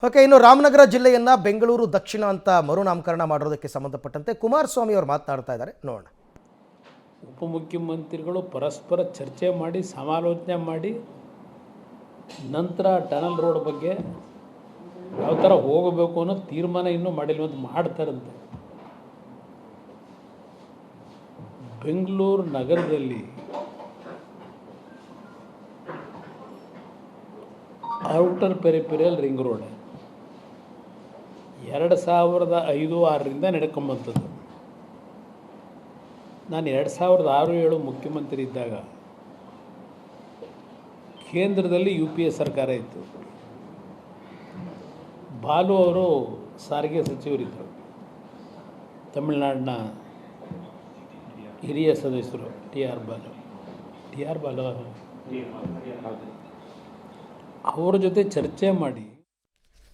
Okay, ಇನ್ನು ರಾಮನಗರ ಜಿಲ್ಲೆಯನ್ನ ಬೆಂಗಳೂರು ದಕ್ಷಿಣ ಅಂತ ಮರುನಾಮಕರಣ ಮಾಡೋದಕ್ಕೆ ಸಂಬಂಧಪಟ್ಟಂತೆ ಕುಮಾರಸ್ವಾಮಿ ಅವರು ಮಾತನಾಡ್ತಾ ಇದ್ದಾರೆ, ನೋಡೋಣ. ಉಪಮುಖ್ಯಮಂತ್ರಿಗಳು ಪರಸ್ಪರ ಚರ್ಚೆ ಮಾಡಿ ಸಮಾಲೋಚನೆ ಮಾಡಿ ನಂತರ ಟನಲ್ ರೋಡ್ ಬಗ್ಗೆ ಯಾವ ಥರ ಹೋಗಬೇಕು ಅನ್ನೋ ತೀರ್ಮಾನ ಇನ್ನೂ ಮಾಡಿಲ್ವಂತ ಮಾಡ್ತಾರಂತೆ. ಬೆಂಗಳೂರು ನಗರದಲ್ಲಿ ಔಟರ್ ಪೆರಿಫೆರಿಯಲ್ ರಿಂಗ್ ರೋಡ್ 2005-6ರಿಂದ ನಡ್ಕೊಂಬಂಥದ್ದು. ನಾನು 2006-7 ಮುಖ್ಯಮಂತ್ರಿ ಇದ್ದಾಗ ಕೇಂದ್ರದಲ್ಲಿ UPA ಸರ್ಕಾರ ಇತ್ತು. ಬಾಲು ಅವರು ಸಾರಿಗೆ ಸಚಿವರಿದ್ದರು. ತಮಿಳುನಾಡಿನ ಹಿರಿಯ ಸದಸ್ಯರು ಟಿ ಆರ್ ಬಾಲು ಅವರ ಜೊತೆ ಚರ್ಚೆ ಮಾಡಿ